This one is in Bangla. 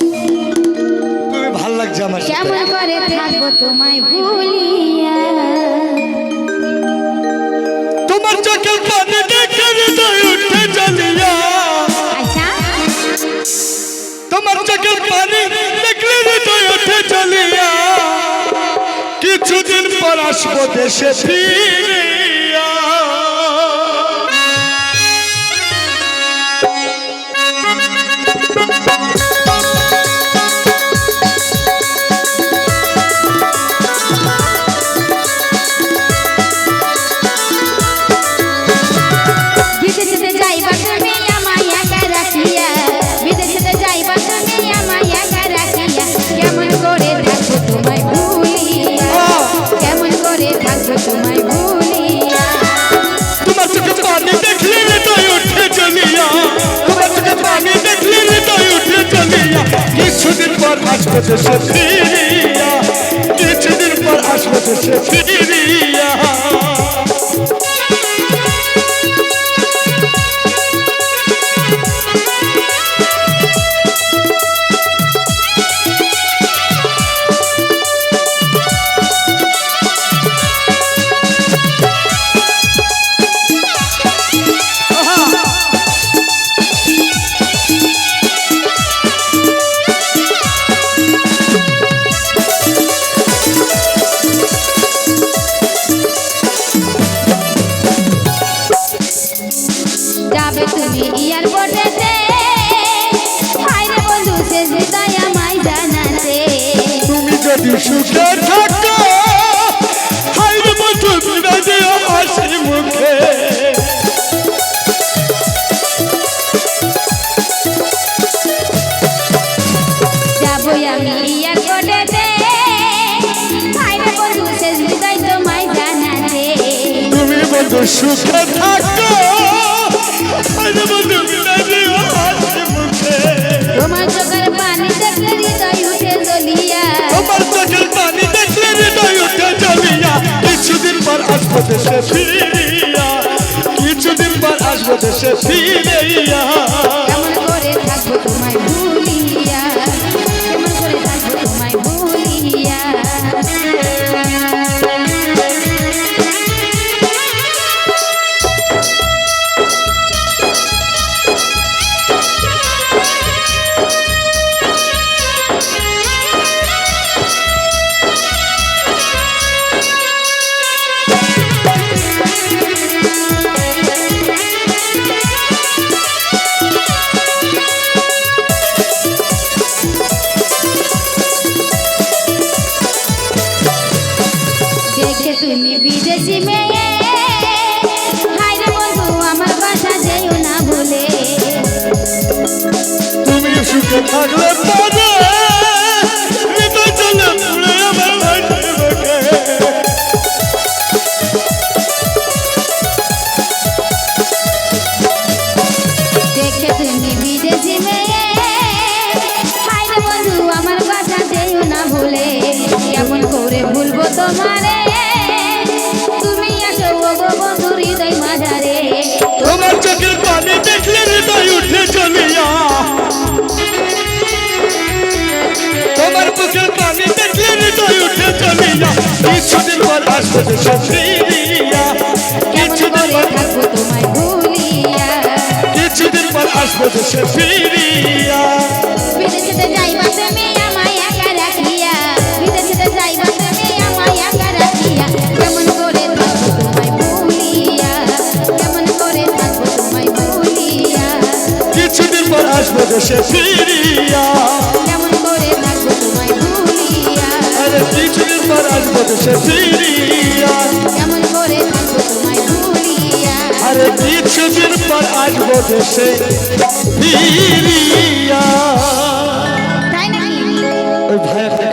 তুমি ভাল লাগছে আমার সাথে। কেমন করে থাকবো তোমায় ভুলিয়া, তোমার চোখের পানি দেখে হৃদয় উঠে জ্বলিয়া। আচ্ছা তোমার চোখের পানি দেখলে হৃদয় উঠে জ্বলিয়া। কিছুদিন পর আসবো দেশে ফিরিয়া। বিদেশেতে যাইবা তুমি আমায় একা রাখিয়া, বিদেশেতে যাইবা তুমি আমায় একা রাখিয়া। কেমন করে থাকবো তোমায় ভুলিয়া, কেমন করে থাকবো তোমায় ভুলিয়া। তোমার চোখে পানি দেখলে হৃদয় উঠে জ্বলিয়া। তোমার চোখে পানি দেখলে হৃদয় উঠে জ্বলিয়া। কিছুদিন পর আসবো দেশে ফিরিয়া। কিছুদিন পর আসবো দেশে ফিরিয়া। যাবে তুমি এয়ারপোর্টেতে, হায়রে বন্ধু শেষ বিদায় আমায় জানাতে। তুমি যদি সুখে থাকো হায়রে বন্ধু বিদায় দিও হাসি মুখে। যাবই আমি এয়ারপোর্টেতে, হায়রে বন্ধু শেষ বিদায় তোমায় জানাতে। তুমি বন্ধু সুখে থাকো হায়রে বন্ধু বিদায় দিও হাসি মুখে। তোমার চোখের পানি দেখলে হৃদয় উঠে জ্বলিয়া, তোমার চোখের পানি দেখলে হৃদয় উঠে জ্বলিয়া। কিছুদিন পর আসবো দেশে ফিরিয়া। কিছুদিন পর আসবো দেশে ফিরিয়া। কেমন করে থাকবো তোমায় ভুলিয়া, কেমন করে থাকবো তোমায় ভুলিয়া। দেখে তুমি বিদেশি মেয়ে, হায়রে বন্ধু আমার বাসা যেও না ভুলে। তুমি সুখে থাকলে পরে হৃদয় চলে পুড়ে আমার হাসি মুখে। দেখে তুমি বিদেশি মেয়ে, হায়রে বন্ধু আমার বাসা যেও না ভুলে। কেমন করে ভুলবো তোমারে, তুমি আসো গো বন্ধু হৃদয় মাঝারে। তোমার চোখের পানি দেখলে হৃদয় উঠে জ্বলিয়া। তোমার বুকের পানি দেখলে হৃদয় উঠে জ্বলিয়া। কিছুদিন পর আসবো দেশে ফিরিয়া। কেমন কিছুদিন করে পর থাকবো তোমায় ভুলিয়া। কিছুদিন পর আসবো দেশে ফিরিয়া। বিদেশেতে যাইবা তুমি আমায় একা রাখিয়া, বিদেশেতে যাইবা তুমি আমায় একা রাখিয়া। কেমন করে থাকবো তোমায় ভুলিয়া, কেমন করে থাকবো তোমায় ভুলিয়া। কিছুদিন পর আসবো দেশে ফিরিয়া। কেমন করে থাকবো তোমায় ভুলিয়া, আরে কিছুদিন পর আসবো দেশে ফিরিয়া। কেমন করে থাকবো তোমায় ভুলিয়া। আরে কিছুদিন পর আসবো দেশে ফিরিয়া। তাই নাকি? ওই ভাইয়া